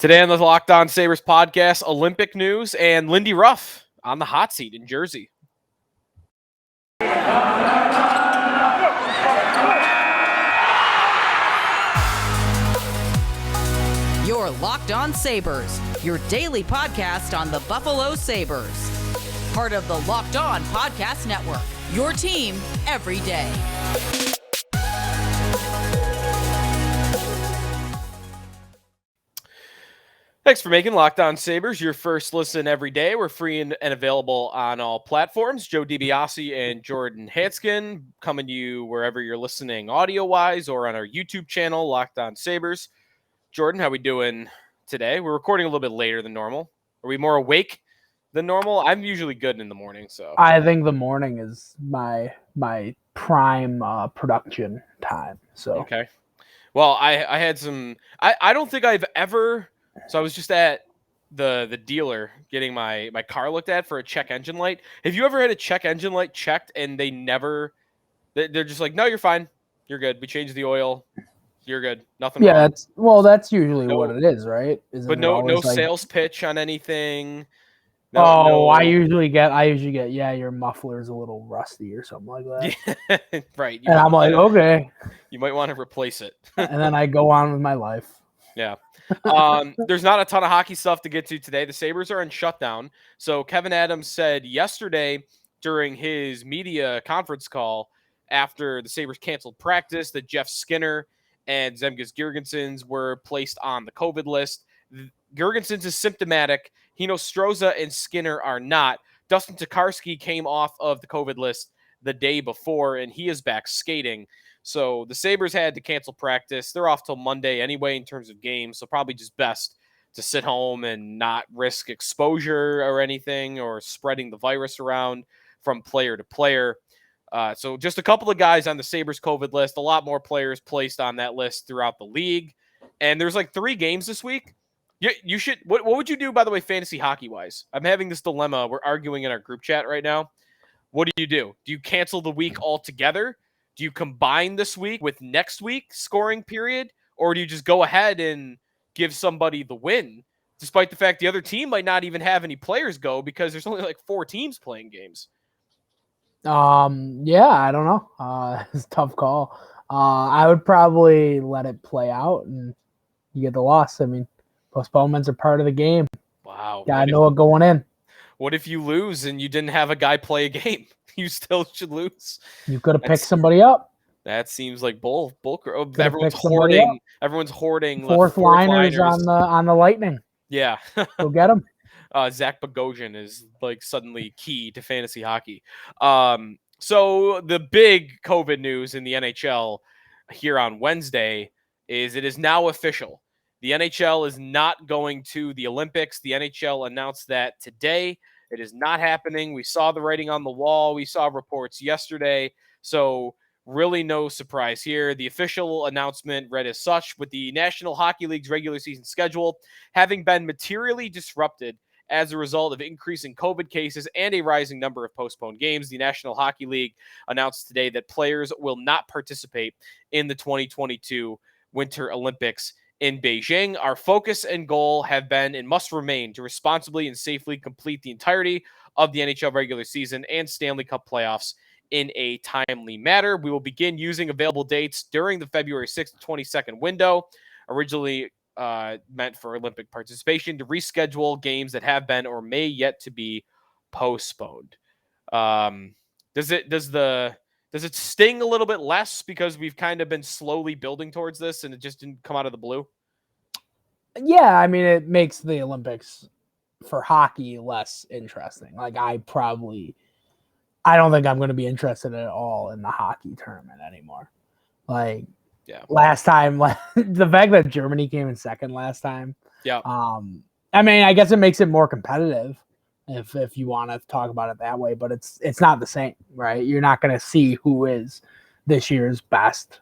Today on the Locked On Sabres podcast, Olympic news and Lindy Ruff on the hot seat in Jersey. You're Locked On Sabres, your daily podcast on the Buffalo Sabres. Part of the Locked On Podcast Network, your team every day. Thanks for making Locked On Sabres your first listen every day. We're free and available on all platforms. Joe DiBiase and Jordan Hansgen coming to you wherever you're listening audio-wise or on our YouTube channel, Locked On Sabres. Jordan, how we doing today? We're recording a little bit later than normal. Are we more awake than normal? I'm usually good in the morning, so I think the morning is my prime production time. So okay. Well, I had some. I don't think I've ever. So I was just at the dealer getting my car looked at for a check engine light. Have you ever had a check engine light checked and they're just like, no, you're fine, you're good. We changed the oil. You're good. Nothing wrong. That's usually what it is, right? No sales pitch on anything. I usually get, yeah, your muffler's a little rusty or something like that. Yeah, right. And I'm like, okay. You might want to replace it. And then I go on with my life. Yeah. There's not a ton of hockey stuff to get to today. The Sabres are in shutdown. So Kevin Adams said yesterday during his media conference call after the Sabres canceled practice that Jeff Skinner and Zemgus Girgensons were placed on the COVID list. Girgensons is symptomatic. Stroza and Skinner are not. Dustin Tokarski came off of the COVID list the day before, and he is back skating. So the Sabres had to cancel practice. They're off till Monday anyway in terms of games, so probably just best to sit home and not risk exposure or anything or spreading the virus around from player to player. So just a couple of guys on the Sabres COVID list, a lot more players placed on that list throughout the league. And there's like 3 games this week. You should. What would you do, by the way, fantasy hockey-wise? I'm having this dilemma. We're arguing in our group chat right now. What do? Do you cancel the week altogether? Do you combine this week with next week's scoring period? Or do you just go ahead and give somebody the win, despite the fact the other team might not even have any players go because there's only like 4 teams playing games? Yeah, I don't know. It's a tough call. I would probably let it play out and you get the loss. I mean, postponements are part of the game. Wow. Gotta know it going in. What if you lose and you didn't have a guy play a game? You still should lose. You could have picked somebody up. That seems like bull. Everyone's hoarding. Everyone's hoarding fourth liners on the Lightning. Yeah. Go get them. Zach Bogosian is like suddenly key to fantasy hockey. So the big COVID news in the NHL here on Wednesday is it is now official. The NHL is not going to the Olympics. The NHL announced that today. It is not happening. We saw the writing on the wall. We saw reports yesterday. So really no surprise here. The official announcement read as such: with the National Hockey League's regular season schedule having been materially disrupted as a result of increasing COVID cases and a rising number of postponed games, the National Hockey League announced today that players will not participate in the 2022 Winter Olympics in Beijing. Our focus and goal have been and must remain to responsibly and safely complete the entirety of the NHL regular season and Stanley Cup playoffs in a timely manner. We will begin using available dates during the February 6th to 22nd window, originally meant for Olympic participation, to reschedule games that have been or may yet to be postponed. Does it sting a little bit less because we've kind of been slowly building towards this and it just didn't come out of the blue? Yeah, I mean, it makes the Olympics for hockey less interesting. Like, I don't think I'm going to be interested at all in the hockey tournament anymore. Like, yeah, last time, the fact that Germany came in second last time. Yeah. I mean, I guess it makes it more competitive if you want to talk about it that way, but it's not the same, right? You're not going to see who is this year's best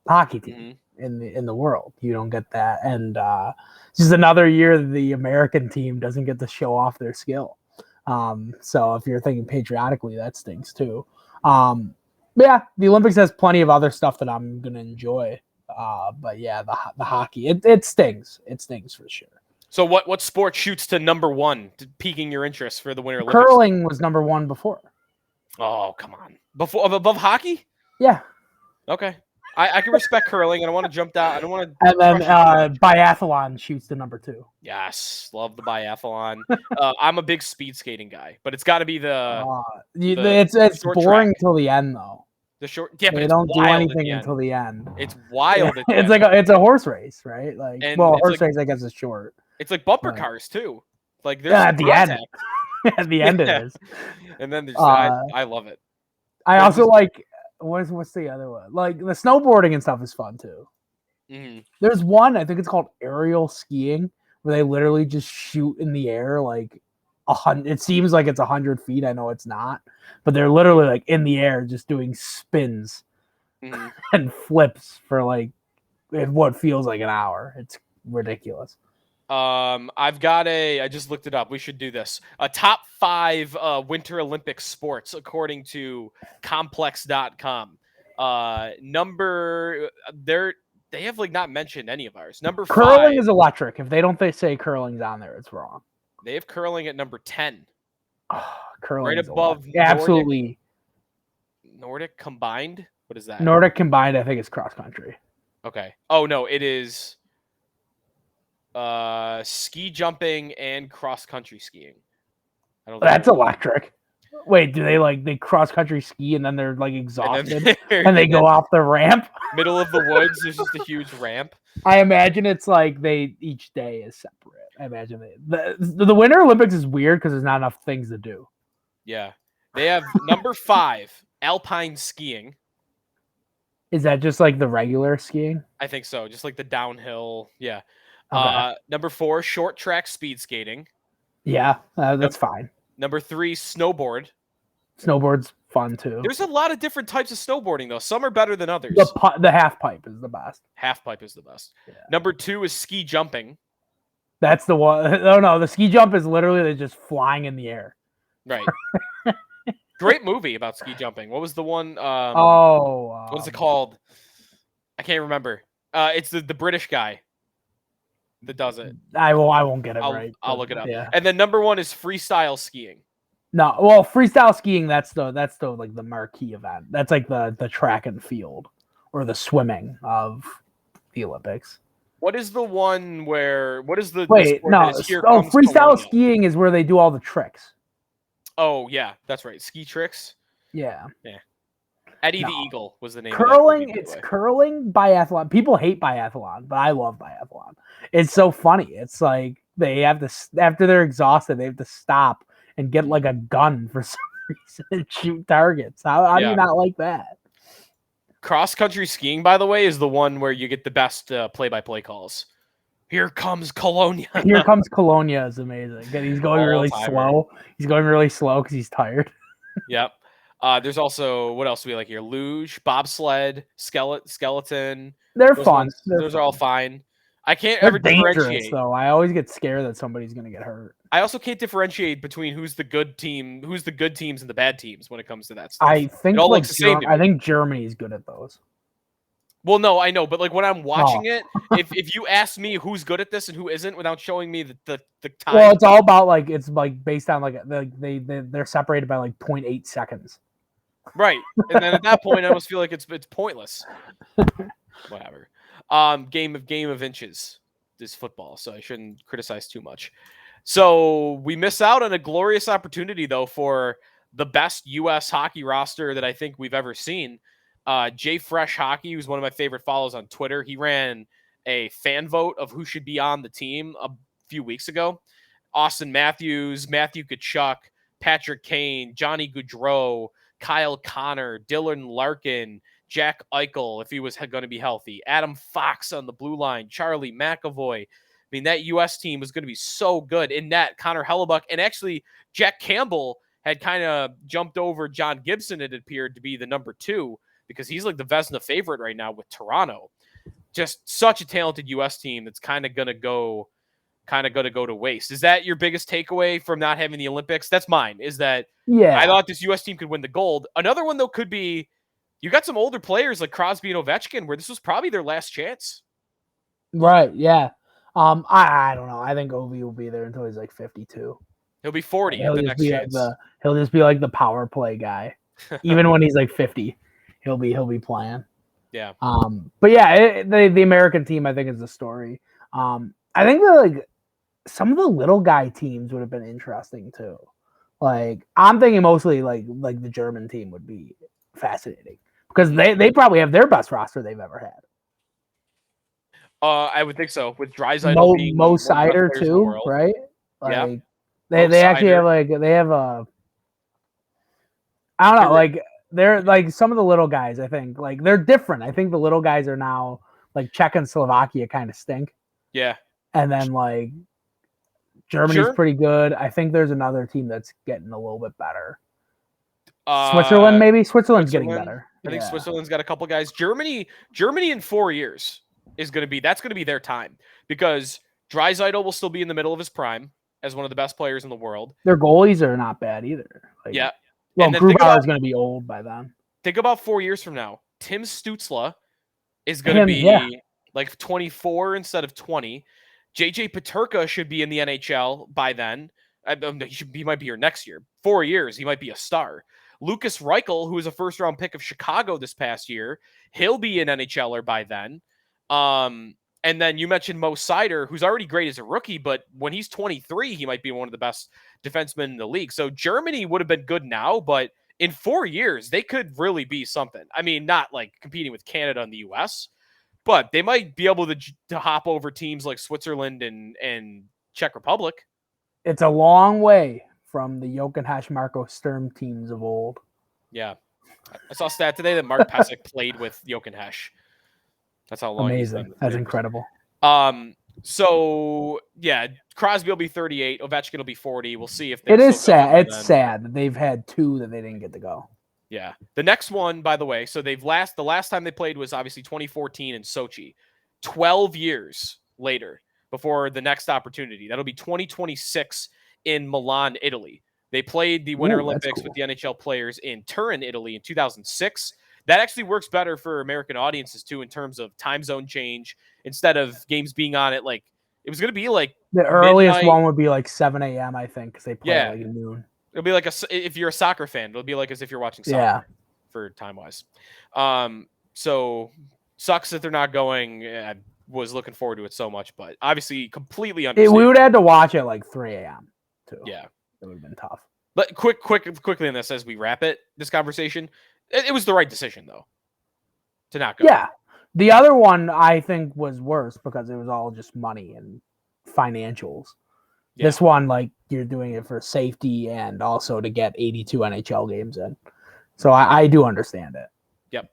hockey team in the world. You don't get that. And this is another year the American team doesn't get to show off their skill. So if you're thinking patriotically, that stinks too. But yeah, the Olympics has plenty of other stuff that I'm going to enjoy But yeah, the hockey, it stings. It stings for sure. So what sport shoots to number one, piquing your interest for the Winter Olympics? Curling was number one before. Oh, come on. Above hockey? Yeah. Okay. I can respect curling. I don't want to jump down. I don't want to. And then biathlon shoots to number two. Yes, love the biathlon. I'm a big speed skating guy, but it's got to be It's boring track. till the end though. The short. Yeah, but they it's don't do wild anything at the until end. the end. It's wild. At the It's end. it's a horse race, right? Like, And well, it's horse like- race I guess is short. It's like bumper Right. cars too. Like there's Yeah, at the end. contact. At the end Yeah. it is. And then there's Uh, I love it. I There's also this- like what's the other one? Like the snowboarding and stuff is fun too. Mhm. There's one, I think it's called aerial skiing, where they literally just shoot in the air like 100. It seems like it's 100 feet. I know it's not, but they're literally like in the air just doing spins Mhm. and flips for like what feels like an hour. It's ridiculous. I just looked it up. We should do this. A top 5 Winter Olympic sports according to complex.com. They have like not mentioned any of ours. Number 5. Curling is electric. If they don't say curling's on there, it's wrong. They have curling at number 10. Curling Right is above electric. Absolutely. Nordic combined? What is that? Nordic combined, I think it's cross country. Okay. Oh no, it is ski jumping and cross country skiing. I don't That's think electric. Wait, do they cross country ski and then they're like exhausted they're and they go off the ramp? middle of the woods. There's just a huge ramp. I imagine it's like each day is separate. I imagine the Winter Olympics is weird because there's not enough things to do. Yeah. They have number 5, Alpine Skiing. Is that just like the regular skiing? I think so. Just like the downhill. Yeah. Okay. Number 4, short track speed skating. Yeah, that's fine. Number 3, snowboard. Snowboard's fun too. There's a lot of different types of snowboarding though. Some are better than others. The half pipe is the best. Half pipe is the best. Yeah. Number 2 is ski jumping. That's the one. No, the ski jump is literally they're just flying in the air. Right. Great movie about ski jumping. What was the one? What's it called? I can't remember. It's the British guy that does it. I won't get it I'll right. I'll but look it up. Yeah. And then number 1 is freestyle skiing. No, well, freestyle skiing that's the like the marquee event. That's like the track and field or the swimming of the Olympics. What is the one where? What is the? Wait, sport no. that is Here Oh, Comes freestyle Colonia? skiing is where they do all the tricks. Oh yeah, that's right. Ski tricks. Yeah. Eddie the No. Eagle was the name. of that Curling, movie, by the it's way. curling, biathlon. People hate biathlon, but I love biathlon. It's so funny. It's like they have to, after they're exhausted, they have to stop and get like a gun for some reason and shoot targets. How do Yeah. you not like that? Cross country skiing, by the way, is the one where you get the best play-by-play calls. Here comes Colonia. Here comes Colonia is amazing. And he's going really All-timer. slow. He's going really slow because he's tired. Yep. There's also what else do we like here? Luge, bobsled, skeleton. They're Those fun. ones- They're those fun. are all fine. I can't They're ever dangerous differentiate. though. I always get scared that somebody's gonna get hurt. I also can't differentiate between who's the good teams and the bad teams when it comes to that stuff. I think all like looks the same to I me. think Germany's good at those. Well, no, I know, but like when I'm watching Oh. it, if you ask me who's good at this and who isn't without showing me the time, Well, it's all about like it's like based on like they're separated by like 0.8 seconds. right? And then at that point, I almost feel like it's pointless. Whatever. Game of inches is football, so I shouldn't criticize too much. So we miss out on a glorious opportunity though for the best U.S. hockey roster that I think we've ever seen. Jay Fresh Hockey, who's one of my favorite follows on Twitter, he ran a fan vote of who should be on the team a few weeks ago. Austin Matthews, Matthew Tkachuk, Patrick Kane, Johnny Gaudreau, Kyle Connor, Dylan Larkin, Jack Eichel, if he was going to be healthy, Adam Fox on the blue line, Charlie McAvoy. I mean, that U.S. team was going to be so good. In net, Connor Hellebuck, and actually Jack Campbell had kind of jumped over John Gibson, it appeared to be the number 2, because he's like the Vezina favorite right now with Toronto. Just such a talented U.S. team that's kind of going to go to waste. Is that your biggest takeaway from not having the Olympics? That's mine, is that Yeah. I thought this U.S. team could win the gold. Another one, though, could be you got some older players like Crosby and Ovechkin where this was probably their last chance. Right. Yeah. I don't know. I think Ovi will be there until he's like 52. He'll be 40 He'll at the just next be chance. he'll just be like the power play guy. Even when he's like 50, he'll be playing. Yeah. But yeah, the American team I think is the story. I think that like some of the little guy teams would have been interesting too. Like I'm thinking mostly like the German team would be fascinating because they probably have their best roster they've ever had. I would think so. With Draisaitl being Mo one of the best Seider players in the too, world. right? Yeah. Like Mo they actually Seider. have they have a I don't know, like they're like some of the little guys, I think, like they're different. I think the little guys are now like Czech and Slovakia kind of stink. Yeah. And then like Germany's pretty good. I think there's another team that's getting a little bit better. Switzerland, maybe? Switzerland's getting better. I think Switzerland's got a couple guys. Germany in 4 years is going to be their time because Draisaitl will still be in the middle of his prime as one of the best players in the world. Their goalies are not bad either. Like, yeah. Well, Grubauer is going to be old by then. Think about 4 years from now. Tim Stützle is going to be like 24 instead of 20. JJ Peterka should be in the NHL by then. He might be here next year. 4 years, he might be a star. Lucas Reichel, who was a first-round pick of Chicago this past year, he'll be an NHLer by then. And then you mentioned Mo Seider, who's already great as a rookie, but when he's 23, he might be one of the best defensemen in the league. So Germany would have been good now, but in 4 years, they could really be something. I mean, not like competing with Canada and the U.S., but they might be able to hop over teams like Switzerland and Czech Republic. It's a long way from the Jochen Hash Marco Sturm teams of old. Yeah. I saw a stat today that Mark Pysyk played with Jochen Hash. That's how long he's been. That's incredible. So yeah, Crosby will be 38. Ovechkin will be 40. We'll see if it is sad. It's sad that they've had two that they didn't get to go. Yeah. The next one, by the way, so the last time they played was obviously 2014 in Sochi. 12 years later before the next opportunity. That'll be 2026 in Milan, Italy. They played the Winter Olympics with the NHL players in Turin, Italy in 2006. That actually works better for American audiences too in terms of time zone change. Instead of games being on at like it was going to be like the earliest one would be like 7 a.m. I think because they play like at noon. It'll be like if you're a soccer fan, it'll be like as if you're watching soccer for time wise. So sucks that they're not going. I was looking forward to it so much, but obviously completely understand. We would have had to watch it like 3 a.m. too. Yeah, it would have been tough. But quickly on this as we wrap this conversation, it was the right decision though to not go. Yeah, the other one I think was worse because it was all just money and financials. Yeah. This one, like you're doing it for safety and also to get 82 NHL games in. So I do understand it. Yep.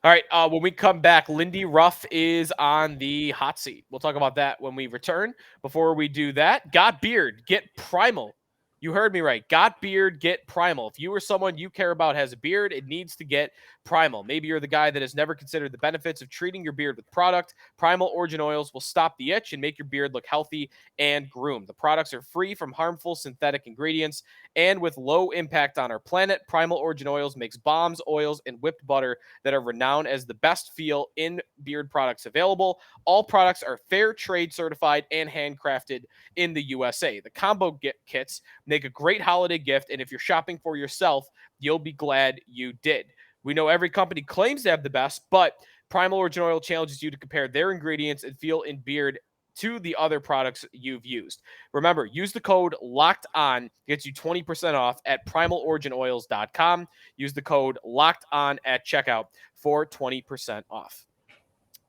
All right. When we come back, Lindy Ruff is on the hot seat. We'll talk about that when we return. Before we do that, got beard, get primal. You heard me right. Got beard, get primal. If you or someone you care about has a beard, it needs to get primal. Maybe you're the guy that has never considered the benefits of treating your beard with product. Primal Origin Oils will stop the itch and make your beard look healthy and groomed. The products are free from harmful synthetic ingredients and with low impact on our planet. Primal Origin Oils makes balms, oils, and whipped butter that are renowned as the best feel in beard products available. All products are fair trade certified and handcrafted in the USA. The combo kits make a great holiday gift, and if you're shopping for yourself, you'll be glad you did. We know every company claims to have the best, but Primal Origin Oil challenges you to compare their ingredients and feel in beard to the other products you've used. Remember, use the code LOCKEDON, gets you 20% off at primaloriginoils.com. Use the code LOCKEDON at checkout for 20% off.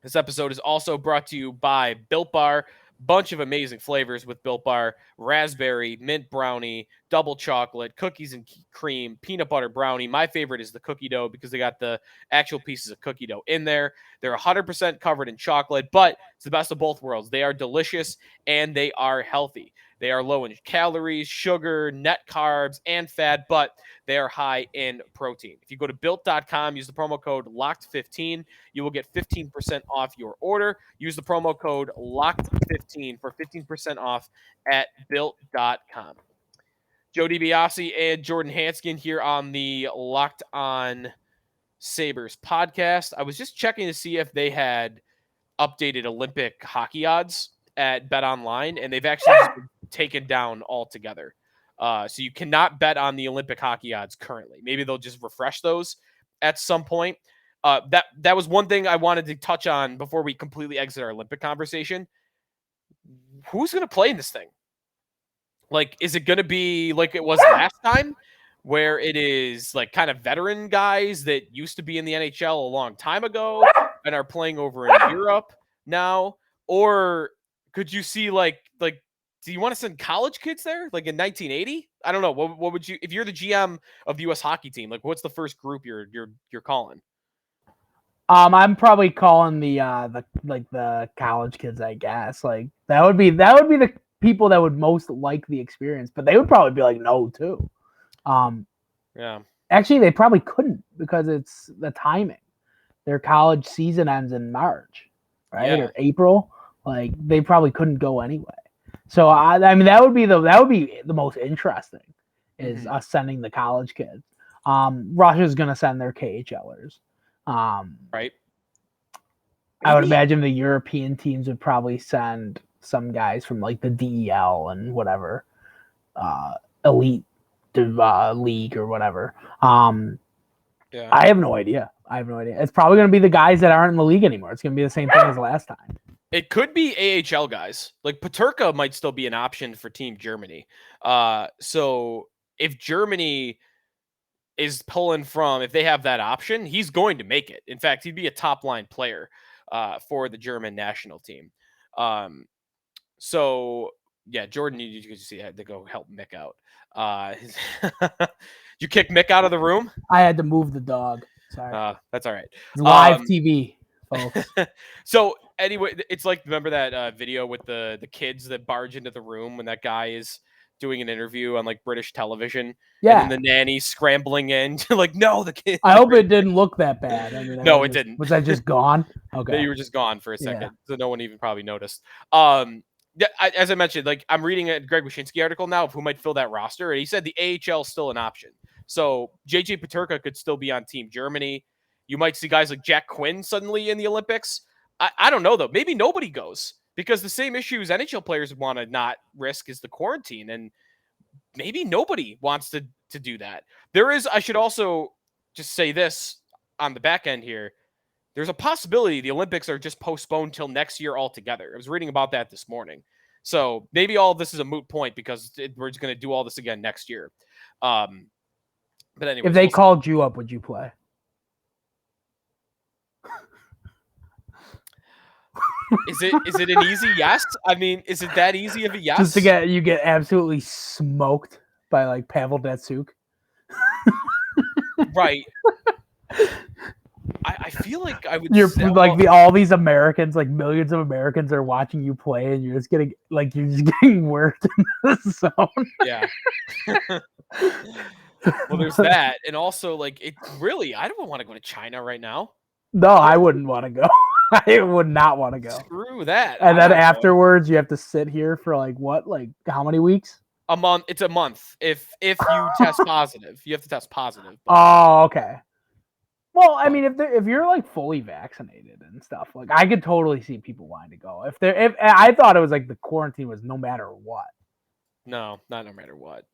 This episode is also brought to you by Built Bar. Bunch of amazing flavors with Built Bar: raspberry, mint brownie, double chocolate, cookies and cream, peanut butter brownie. My favorite is the cookie dough because they got the actual pieces of cookie dough in there. They're 100% covered in chocolate, but it's the best of both worlds. They are delicious and they are healthy. They are low in calories, sugar, net carbs, and fat, but they are high in protein. If you go to Built.com, use the promo code LOCKED15, you will get 15% off your order. Use the promo code LOCKED15 for 15% off at Built.com. Joe DiBiase and Jordan Hansgen here on the Locked On Sabres podcast. I was just checking to see if they had updated Olympic hockey odds at Bet Online, and they've actually just been taken down altogether. So you cannot bet on the Olympic hockey odds currently. Maybe they'll just refresh those at some point. That was one thing I wanted to touch on before we completely exit our Olympic conversation. Who's going to play in this thing? Like, is it going to be like it was last time, where it is like kind of veteran guys that used to be in the NHL a long time ago and are playing over in Europe now? Or could you see like do you want to send college kids there like in 1980? I don't know. What would you, if you're the GM of the US hockey team, like what's the first group you're calling? I'm probably calling the college kids, I guess. Like that would be the people that would most like the experience, but they would probably be like no too. Yeah. Actually, they probably couldn't because it's the timing. Their college season ends in March, right? Yeah. Or April. Like they probably couldn't go anyway. So I mean that would be the most interesting is us sending the college kids. Russia's gonna send their KHLers. Right. I would imagine the European teams would probably send some guys from like the DEL and whatever elite league or whatever. Yeah. I have no idea. It's probably going to be the guys that aren't in the league anymore. It's going to be the same thing as last time. It could be AHL guys. Like Peterka might still be an option for Team Germany. So if Germany is pulling from, if they have that option, he's going to make it. In fact, he'd be a top line player for the German national team. So yeah, Jordan, you could see I had to go help Mick out. You kicked Mick out of the room? I had to move the dog. Sorry. That's all right. Live TV, folks. So anyway, it's like, remember that video with the kids that barge into the room when that guy is doing an interview on like British television? Yeah. And then the nanny scrambling in to like, no, the kid. I hope it didn't look that bad. I mean, no, it didn't. Was I just gone? Okay. You were just gone for a second. Yeah. So no one even probably noticed. Yeah, as I mentioned, like I'm reading a Greg Wyshynski article now of who might fill that roster, and he said the AHL is still an option. So JJ Peterka could still be on Team Germany. You might see guys like Jack Quinn suddenly in the Olympics. I don't know though. Maybe nobody goes because the same issues NHL players want to not risk is the quarantine, and maybe nobody wants to do that. There is. I should also just say this on the back end here. There's a possibility the Olympics are just postponed till next year altogether. I was reading about that this morning. So maybe all of this is a moot point because we're just going to do all this again next year. But anyway, if they called you up, would you play? Is it an easy yes? I mean, is it that easy of a yes? Just to get absolutely smoked by like Pavel Datsyuk. Right. I feel like I would. You're like all these Americans, like millions of Americans, are watching you play, and you're just getting worked in the zone. Yeah. Well, there's that, and also like it really. I don't want to go to China right now. No, I wouldn't want to go. I would not want to go. Screw that. And then afterwards, you have to sit here for like what? Like how many weeks? A month. It's a month. If you test positive, you have to test positive. Oh, okay. Well, I mean, if you're like fully vaccinated and stuff, like I could totally see people wanting to go. If I thought it was like the quarantine was no matter what. No, not no matter what.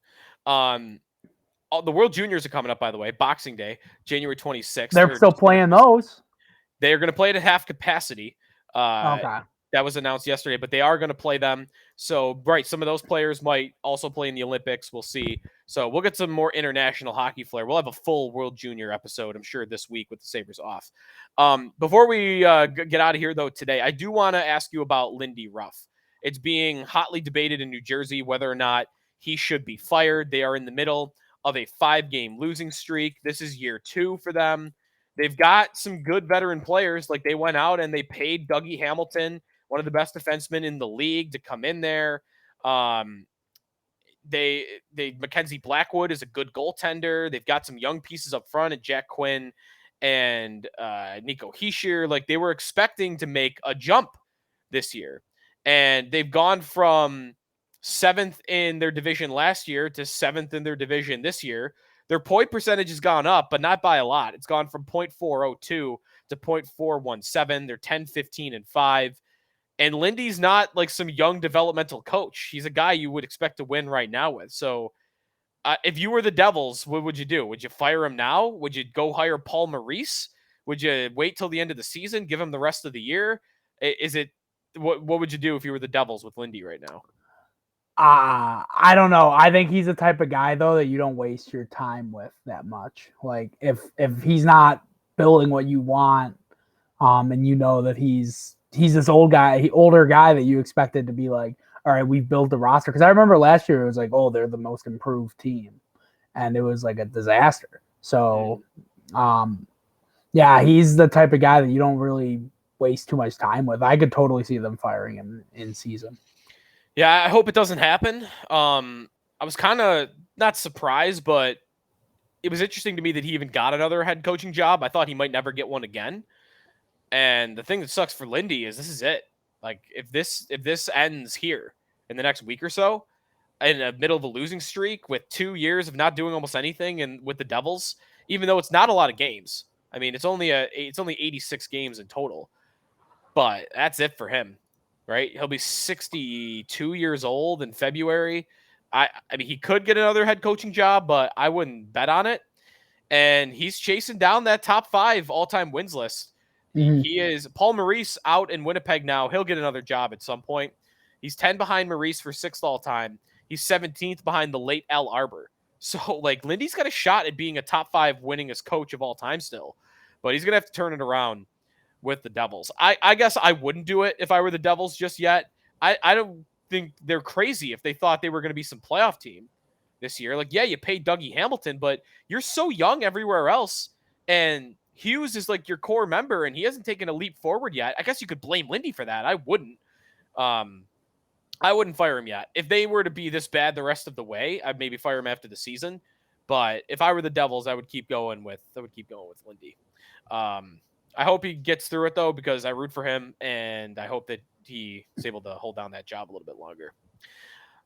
The World Juniors are coming up, by the way. Boxing Day, January 26th. They're still playing those. They're going to play it at half capacity. Okay. That was announced yesterday, but they are going to play them. So, right, some of those players might also play in the Olympics. We'll see. So we'll get some more international hockey flair. We'll have a full World Junior episode, I'm sure, this week with the Sabres off. Before we get out of here, though, today, I do want to ask you about Lindy Ruff. It's being hotly debated in New Jersey whether or not he should be fired. They are in the middle of a 5-game losing streak. This is year 2 for them. They've got some good veteran players. Like they went out and they paid Dougie Hamilton, one of the best defensemen in the league, to come in there. Mackenzie Blackwood is a good goaltender. They've got some young pieces up front at Jack Quinn and Nico Hischier. Like they were expecting to make a jump this year. And they've gone from 7th in their division last year to 7th in their division this year. Their point percentage has gone up, but not by a lot. It's gone from .402 to .417. They're 10, 15, and 5. And Lindy's not like some young developmental coach. He's a guy you would expect to win right now with. So if you were the Devils, what would you do? Would you fire him now? Would you go hire Paul Maurice? Would you wait till the end of the season, give him the rest of the year? What would you do if you were the Devils with Lindy right now? I don't know. I think he's the type of guy though that you don't waste your time with that much. Like if he's not building what you want, and you know that he's this older guy that you expected to be like, all right, we've built the roster. Because I remember last year it was like, oh, they're the most improved team, and it was like a disaster. So, yeah, he's the type of guy that you don't really waste too much time with. I could totally see them firing him in season. Yeah, I hope it doesn't happen. I was kind of not surprised, but it was interesting to me that he even got another head coaching job. I thought he might never get one again. And the thing that sucks for Lindy is this is it. Like if this ends here in the next week or so, in the middle of a losing streak with 2 years of not doing almost anything, and with the Devils, even though it's not a lot of games. I mean, it's only 86 games in total, but that's it for him. Right? He'll be 62 years old in February. I mean, he could get another head coaching job, but I wouldn't bet on it. And he's chasing down that top 5 all-time wins list. Mm-hmm. He is Paul Maurice out in Winnipeg now. He'll get another job at some point. He's 10 behind Maurice for 6th all-time. He's 17th behind the late Al Arbor. So, like, Lindy's got a shot at being a top 5 winningest coach of all time still. But he's going to have to turn it around with the Devils. I guess I wouldn't do it if I were the Devils just yet. I don't think they're crazy if they thought they were going to be some playoff team this year. Like, yeah, you paid Dougie Hamilton, but you're so young everywhere else. And Hughes is like your core member, and he hasn't taken a leap forward yet. I guess you could blame Lindy for that. I wouldn't. I wouldn't fire him yet. If they were to be this bad the rest of the way, I'd maybe fire him after the season. But if I were the Devils, I would keep going with Lindy. I hope he gets through it, though, because I root for him, and I hope that he is able to hold down that job a little bit longer.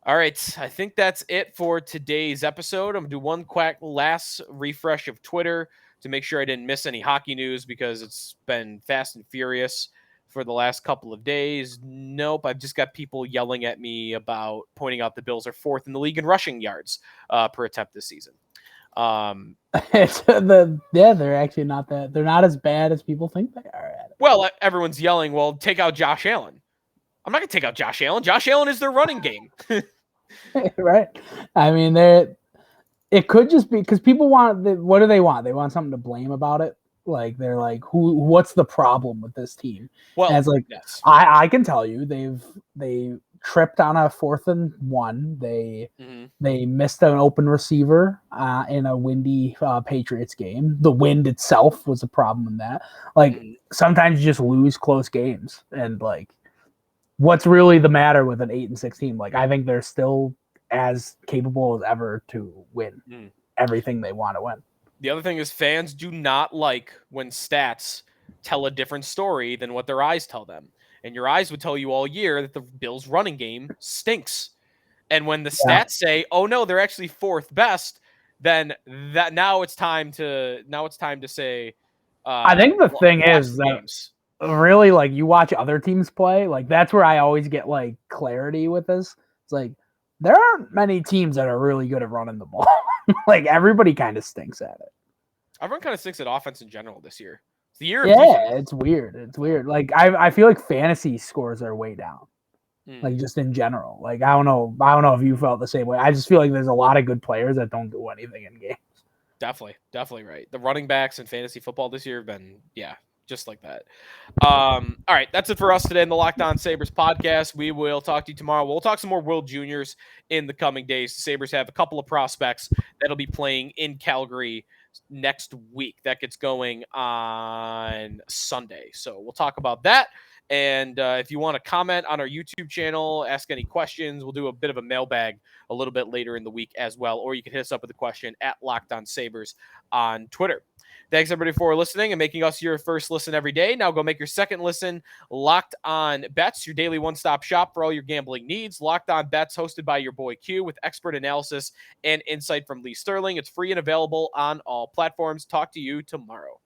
All right, I think that's it for today's episode. I'm going to do one quick last refresh of Twitter to make sure I didn't miss any hockey news, because it's been fast and furious for the last couple of days. Nope, I've just got people yelling at me about pointing out the Bills are 4th in the league in rushing yards per attempt this season. They're actually not that. They're not as bad as people think they are at it. Well, everyone's yelling, well, take out Josh Allen. I'm not going to take out Josh Allen. Josh Allen is their running game. Right. I mean, it could just be because people what do they want? They want something to blame about it. Like, they're like, what's the problem with this team? Well, and it's like, yes. I can tell you, they tripped on a 4th and 1. They missed an open receiver in a windy Patriots game. The wind itself was a problem in that. Like, sometimes you just lose close games, and like, what's really the matter with an 8-6 team? Like, I think they're still as capable as ever to win everything they want to win. The other thing is, fans do not like when stats tell a different story than what their eyes tell them. And your eyes would tell you all year that the Bills' running game stinks. And when the stats say, "Oh no, they're actually 4th best," then now it's time to say. I think the thing is that really, like, you watch other teams play, like, that's where I always get like clarity with this. It's like, there aren't many teams that are really good at running the ball. Like, everybody kind of stinks at it. Everyone kind of stinks at offense in general this year. It's the year. Yeah, it's weird. Like, I feel like fantasy scores are way down. Like, just in general. Like, I don't know if you felt the same way. I just feel like there's a lot of good players that don't do anything in games. Definitely right. The running backs in fantasy football this year have been, just like that. All right, that's it for us today in the Locked On Sabres podcast. We will talk to you tomorrow. We'll talk some more World Juniors in the coming days. The Sabres have a couple of prospects that'll be playing in Calgary next week. That gets going on Sunday. So we'll talk about that. And if you want to comment on our YouTube channel, ask any questions, we'll do a bit of a mailbag a little bit later in the week as well. Or you can hit us up with a question at Locked On Sabres on Twitter. Thanks everybody for listening and making us your first listen every day. Now go make your second listen Locked On Bets, your daily one-stop shop for all your gambling needs. Locked On Bets, hosted by your boy Q, with expert analysis and insight from Lee Sterling. It's free and available on all platforms. Talk to you tomorrow.